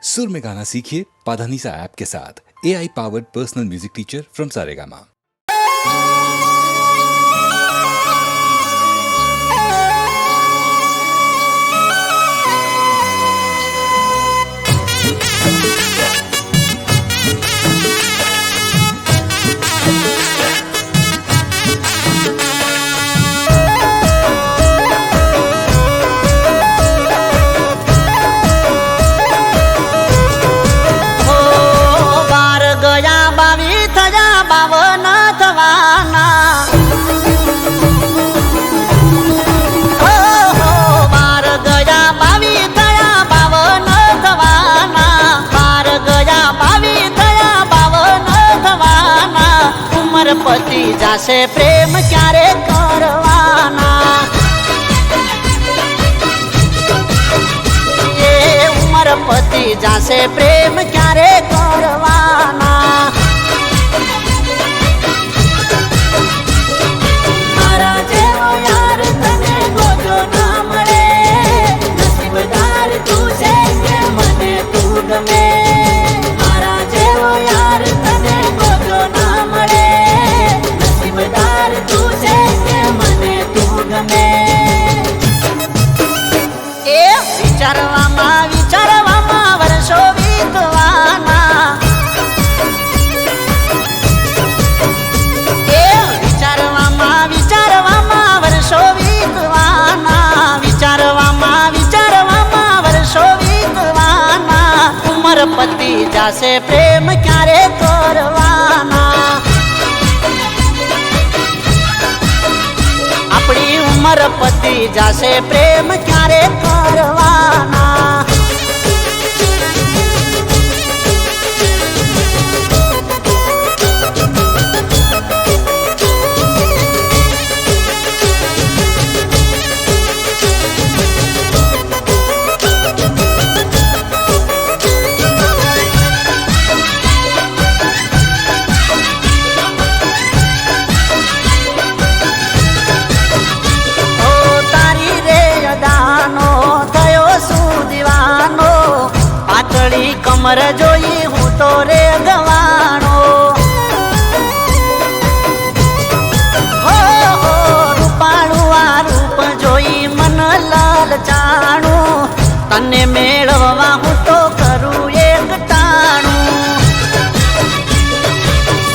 सुर में गाना सीखिए पाधानीसा ऐप के साथ। AI powered personal music teacher from Saregama. पति जासे प्रेम क्यारे करवाना, ये उमर पति जासे प्रेम क्यारे करवाना। मारा जेवो यार तने गोजो ना मळे, नसीबदार तू छे के मने तू गमे। मारा जेवो यार तने गोजो ना मळे, तू छे के मने तू गमे। ए विचारवामा वर्षो वीतवाना, ए विचारवामा वर्षो वीतवाना, विचारवामा वर्षो वीतवाना। उमर पति जासे प्रेम क्यारे करवाना, अपनी उमर पति जासे प्रेम क्यारे करवाना। कमर जोई हूँ तो रे गवाणो, हो रूपाणु आ रूप जोई मन लालचाणु। तने मेळवा हूँ तो करूँ एक टाणु,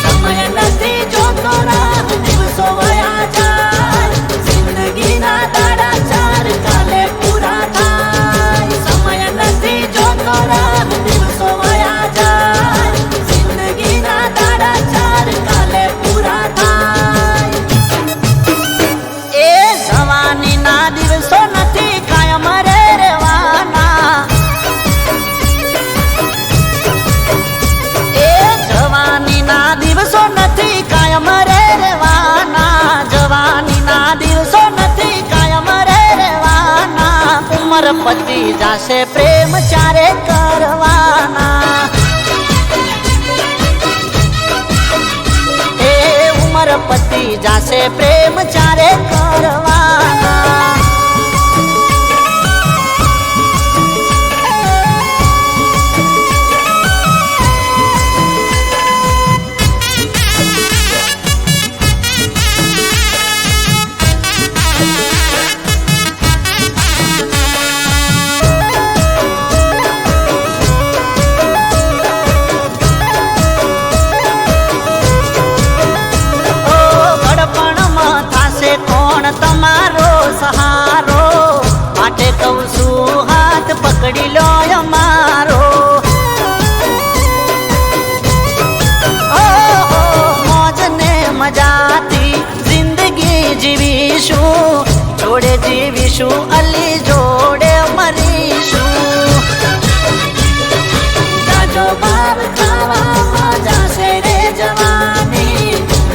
समय नथी जोतो राह दिवसो वया जाय, जिंदगी ना दाड़ा चार काले पूरा थाय। समय नथी जोतो राह पति जासे प्रेम चारे करवाना, ए उमर पति जासे प्रेम चारे करवाना। તમારો સહારો માટે કહું છું હાથ પકડી લો અમારો। મોજ ને મજાથી જિંદગી જીવીશું, જોડે જીવીશું અલી જોડે મરીશું। જાજો બાર ખાવા જાશે રે જવાની,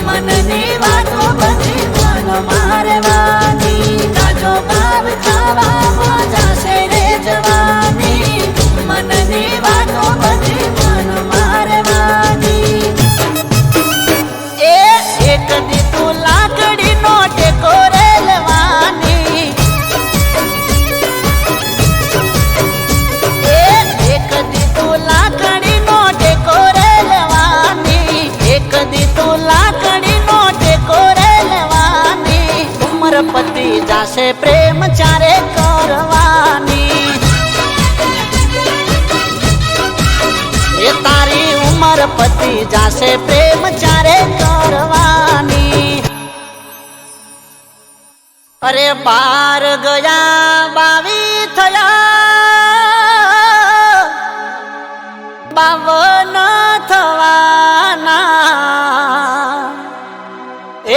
મનની વાતો બધી મન મારવાની। જાજો બાર ખાવા જાશે રે જવાની, મનની વાતો બધી મન મારવાની। એક દી તું લાકડી નો ટેકો રેલવાની, એક દી તું જાશે પ્રેમ ચારે કરવાની. અરે 12 ગયા 22 થયા 52 થવાના.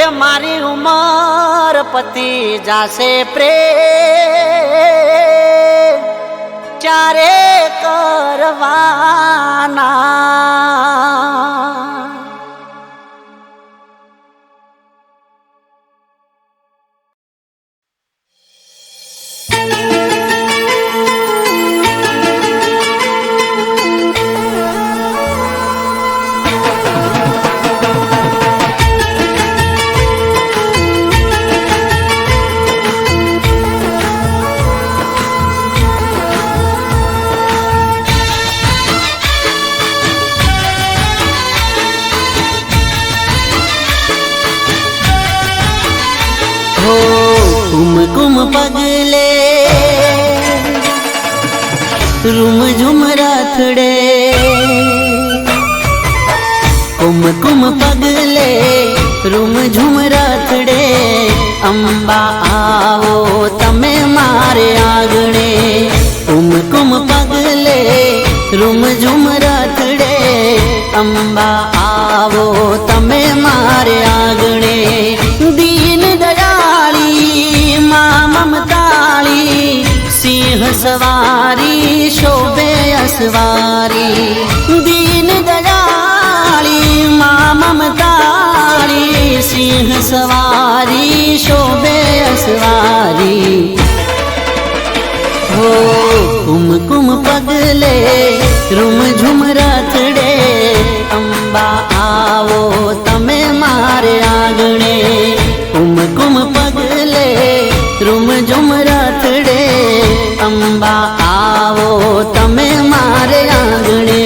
એ મારી ઉમર પતિ જાશે પ્રેમ ચારે કરવાના. कुमकुम पगले रूम झुम राथड़े. कुमकुम पगले रूम झुम राथड़े. अंबा आवो तमे मारे आंगणे. कुमकुम पगले रूम झुम राथड़े. अंबा आवो तमे मारे आंगणे. दीन दयाली मां ममताली सिंह सवारी शोभे असवारी. दीन दयाली मां ममताली सिंह सवारी शोभे असवारी. हो कुमकुम पगले रूम झुम राथड़े. अंबा आवो तमे मारे आंगणे. कुमकुम पगले रूम झुम राथड़े. अंबा आवो तमे मारे आंगणे.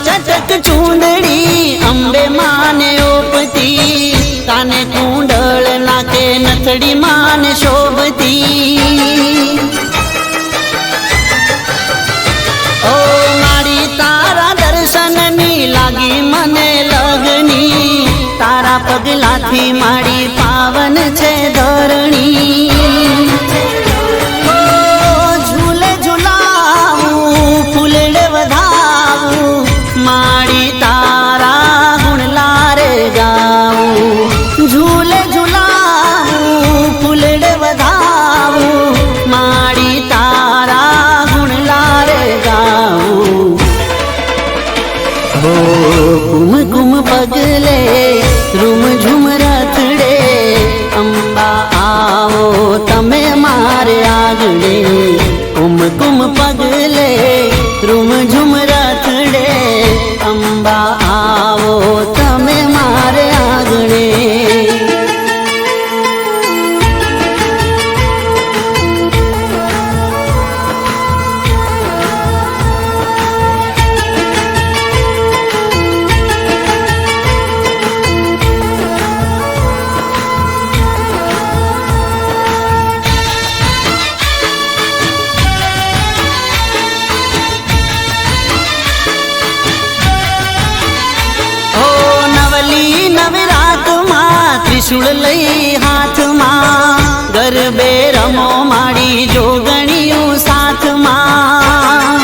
चटक चूंदड़ी अंबे माने ओपती. काने कुंडल नाके नथड़ी माने शोभती. ओ मारी तारा दर्शन नी लागी मने लगनी. तारा पगलाथी मारी पावन छे धरणी. झूले झूलावू फूलड़े वधावू. माड़ी तारा गुण लारे गाऊं. झूले झूलाऊं फूलड़े वधाऊं. माड़ी तारा गुण लारे गाऊं. हो कुमकुम पगले रूम झुम राथड़े. अंबा आवो तमे मारे आंगणे. कुमकुम पगले रूम झुम राथड़े. अंबा आवो तमे मारे आंगणे. त्रिशूल लई हाथ मां गरबे रमो माड़ी जोगणियों साथ मां.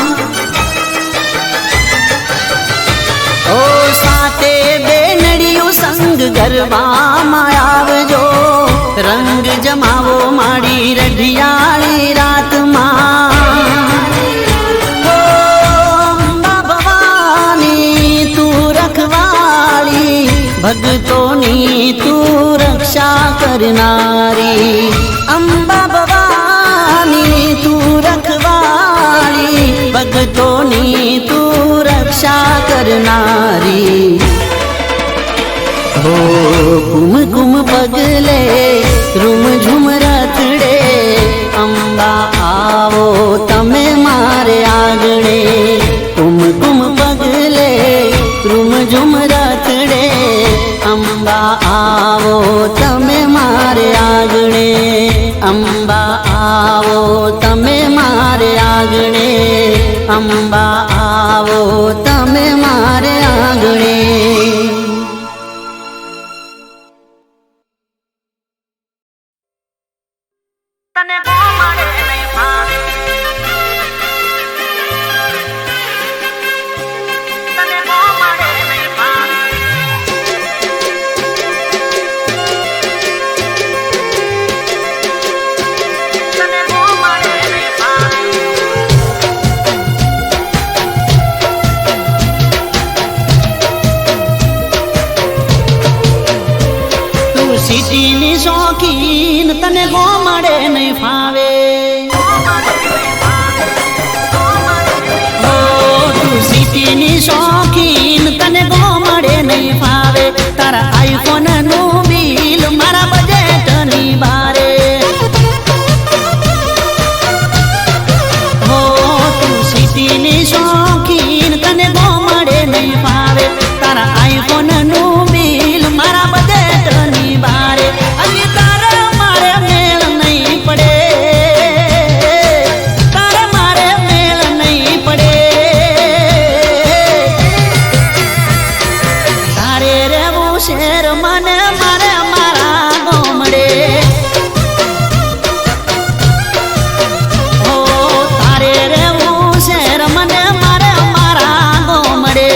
ओ साते बेनड़ियों संग गरबा मां आवजो. रंग जमावो माड़ी रढियाली रात मां. भगतों नी तू रक्षा करनारी. अंबा भवानी तू रखवाली. भगतों नी तू रक्षा करनारी. હો કુમકુમ પગલે રૂમ ઝુમ રથડે અંબા આવો તમે મારે આગળે કુમકુમ પગલે રૂમ ઝુમ રથડે અંબા આવો તમે મારે આગળે અંબા આવો તમે મારે આગળે અંબા આવો તમે મારે આગળે તને ગો મળે નહીં ભાવે તને ગો મળે નહીં ભાવે તને ગો મળે નહીં ભાવે તું સિટીની શોખીન તને ગો મળે નહીં ફાવે ઓ તું સિટીની શોખીન તને ગો મળે નહીં ફાવે તારા આઈફોન નું બિલ મારા બજેટ ની બારે હો તું સિટીની શોખીન તને ગો મળે નહીં ફાવે તારા આઈફોન નું બિલ મારા બજેટ ની બારે અલી તારા મારે મેળ નહીં પડે તારા મારે મેળ નહીં પડે તારે રહેવું શેર મને મારે મારા ગોમડે હો તારે રહેવું શેર મને મારે મારા ગોમડે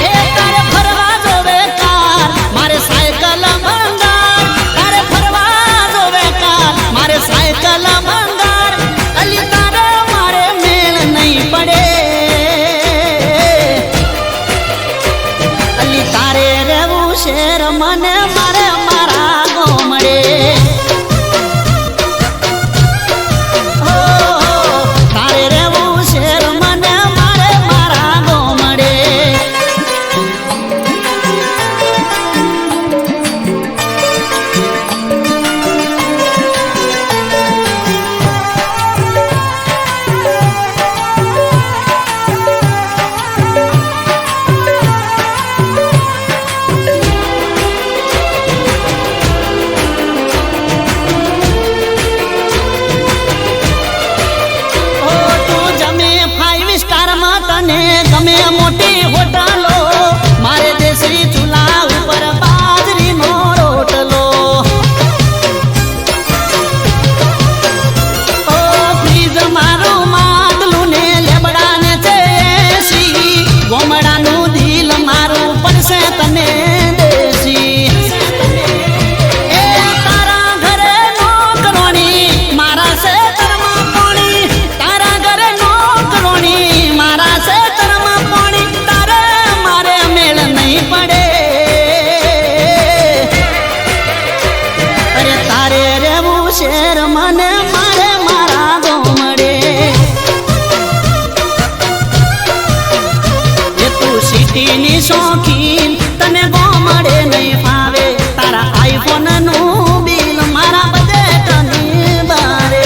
એ તારે ફરવા જોવે કાર મારે સાયકલ મંગાર તારે ફરવા જોવે કાર મારે સાયકલ મંગાર અલી તારે મારે મેળ નહીં પડે અલી તારે રહેવું શેર મને મારે મારા ગોમડે હો તારે રહેવું શેર મને મારે મારા ગોમડે ઓ તું જમે 5 સ્ટારમાં તને ગમે મોટી હોટલો મારે દેશી ચૂલા ઉપર બાજરીનો રોટલો ઓ ફ્રીજ મારું માટલું ને લેબડાને છે એસી ગોમડાનું દિલ મારું પડશે તને દેશી એ તારા ઘરે નોકરોણી મારા છે કર્મા પાણી તારા ઘરે નોકરોણી મારા છે કર્મા પાણી તારે મારે મેળ નહીં પડે અરે તારે રહેવું શેર મને મારે મારા ગોમડે એ તું સિટીની શોખીન તને ગોમડે નહીં ફાવે તારા આઈફોન નું બિલ મારા બજેટ ની બારે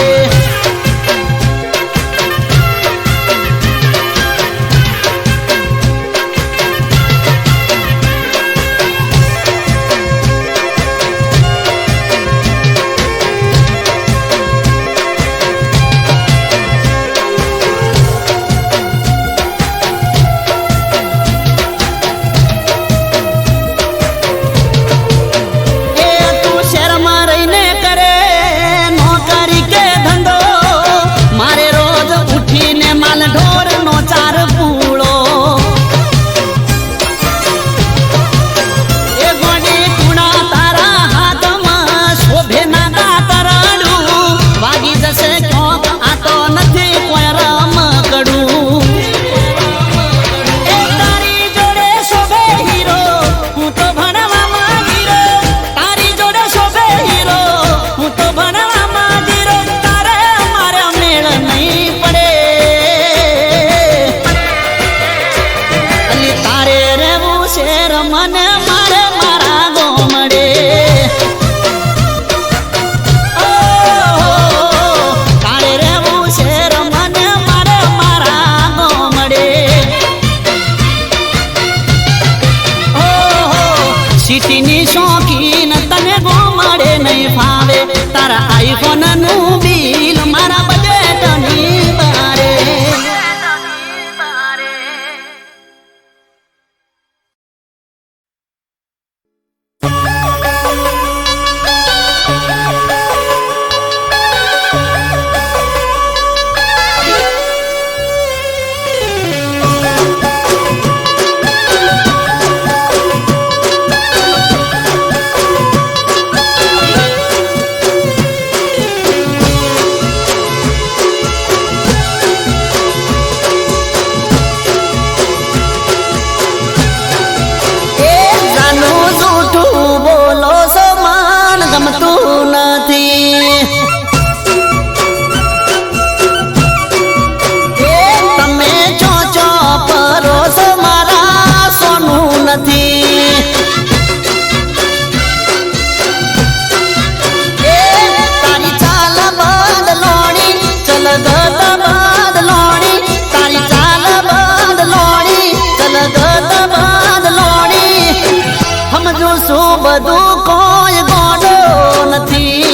સિટીની શોખીન તને ગોમાડે નહીં ફાવે તારા આઈફોન નું બિલ મારા બજેટની બારે બધું કોઈ ગોડો નથી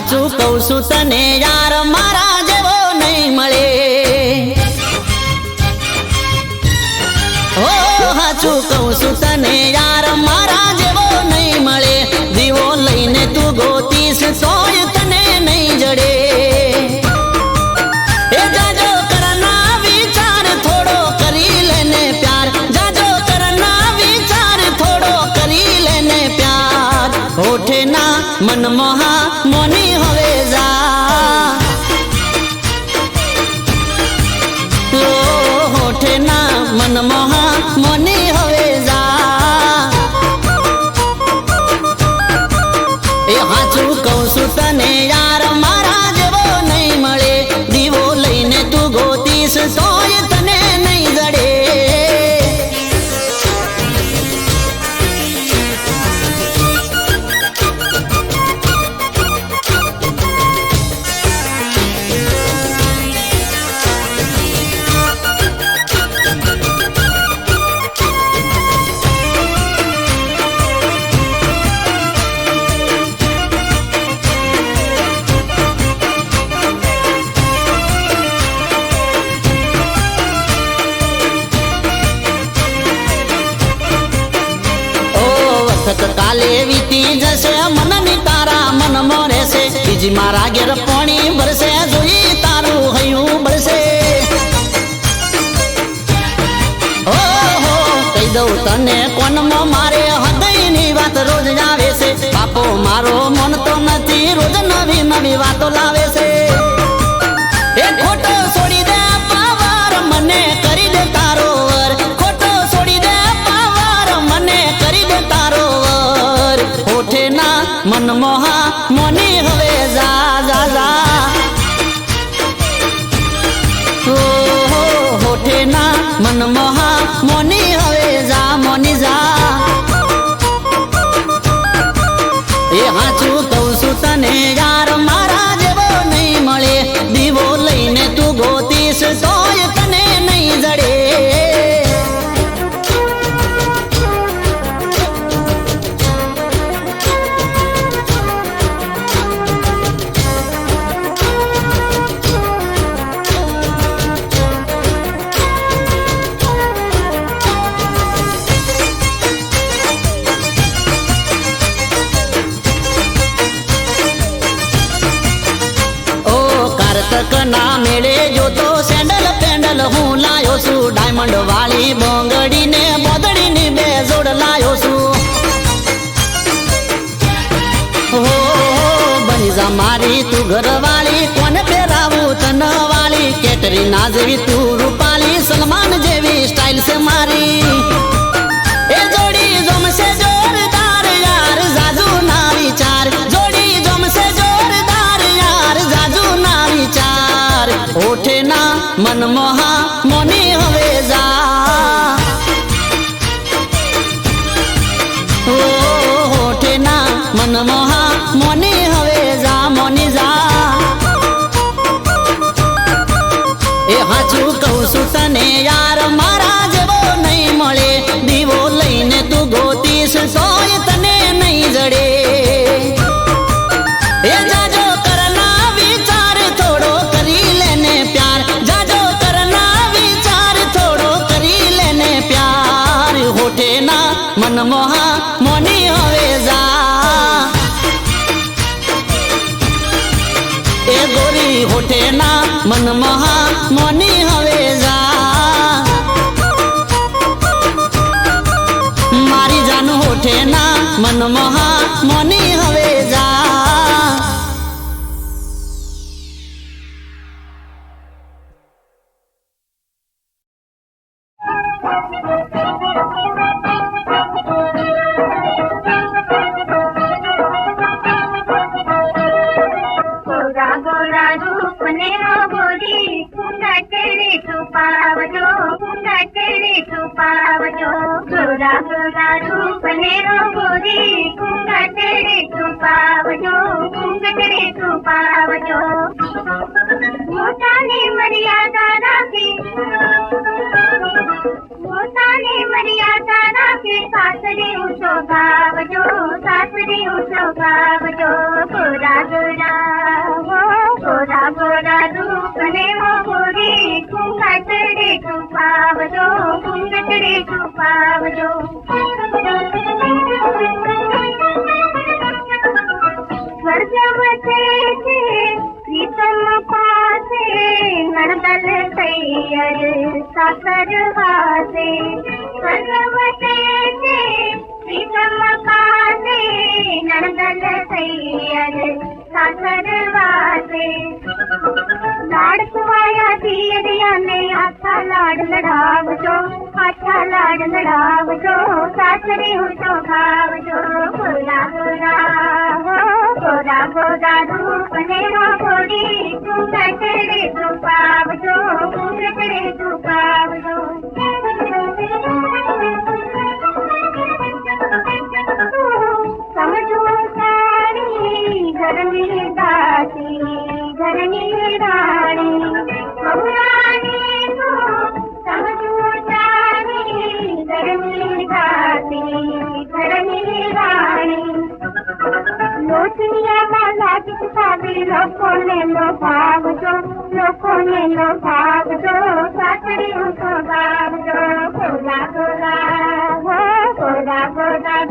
હાચું કહું છું તને યાર મારા જેવો નહીં મળે ઓ હાચું કહું છું તને યાર મારા જેવો નહીં મળે દીવો લઈને તું ગોતીશ તોય તને નહીં જડે એ જાજો કરના વિચાર થોડો કરી લેને પ્યાર જાજો કરના વિચાર થોડો કરી લેને પ્યાર હોઠે ના મન મોહા મોની હવે જા હોઠે ના મન મોહા મોની હવે જા એ હાચું કહું છું તને યાર મારા જેવો નહીં મળે દીવો લઈને તું ગોતીશ તોય તને નહીં જડે કાલે વીતી જશે મનની તારા મન મોરે છે બીજી મારા ઘેર પાણી ભરશે જોઈ તારું હૈયું બળશે ઓહો કહી દઉં તને કોનમાં મારે હૃદયની વાત રોજ આવે છે બાપો મારો મન તો નથી રોજ નવી નવી વાતો લાવે છે એ ખોટો છોડી દે પાવર મને કરી દે તારો વર ખોટો છોડી દે પાવર મને કરી દે તારો વર હોઠે ના મન મોહા મોની હવે જા જા જા હો હોઠે ના મન મોહા મોની હવે જા મોની જા એ હાચું કહું છું તને યાર મારા જેવો નહીં મળે દીવો લઈને તું ગોતીશ તોય તને નહીં જડે ના મેળે જોતો સેન્ડલ પેન્ડલ હું લાયો છું ડાયમંડ વાળી બોંગડી ને બોદડી ની બે જોડ લાયો છું હો બની જા મારી તું ઘરવાળી કોને પહેરાવું તન વાળી કેટરીના જેવી તું રૂપાલી સલમાન જેવી સ્ટાઇલ છે મારી એ જોડી જમશે જોરદાર યાર જાજુ ના વિચાર જોડી જમશે જોરદાર યાર જાજુ ના વિચાર હોઠે ના મન મોહા મોની હવે જા હોઠે ના મન મોહા મોની હવે જા મોની જા એ હાચું કહું છું તને યાર મારા જેવો નહીં મળે દીવો લઈને તું ગોતીશ તોય તને નહીં જડે એ જાજો કરના વિચાર થોડો કરી લેને પ્યાર જાજો કરના વિચાર થોડો કરી લેને પ્યાર હોઠે ના મન મોહા મોની હવે જા એ ગોરી હોઠે ના મન મોહા મોની હવે જા મારી જાન હોઠે ના મન મોહા મોની હવે જા गोरा गोरा रूप ने गोरी कुंगा तेरे छुपावजो कुंगा तेरे छुपावजो गोरा गोरा रूप ने गोरी कुंगा तेरे छुपावजो कुंगा तेरे छुपावजो मोटाने मर्यादा राखी मोटाने मर्यादा राखी सासरे उठो गावजो गोरा गोरा છે પ્રીતમ પાસે નણદલ તૈયર સાસર વાસે સર્વતે છે પ્રીતમ પાસે નણદલ તૈયર સાસર વાસે લાડ સુવાયા દિયરિયાને આછા લાડ લડાવજો આછા લાડ લડાવજો સાસરે હું તો ભાવજો ગોરા ગોરા હો ગોરા ગોરા રૂપ ને હો ગોરી તું કટડે તું પાવજો કટડે તું પાવજો સમજો સારી ઘરની ઘરની રાણી બહુરાણી તું સમજો સારી ઘરની ઘરની રાણી લોચનિયામાં લાગી સાબી લોકોને લોભાવજો સાસરી હું તો ભાવજો ગોરા ગોરા હો ગોરા ગોરા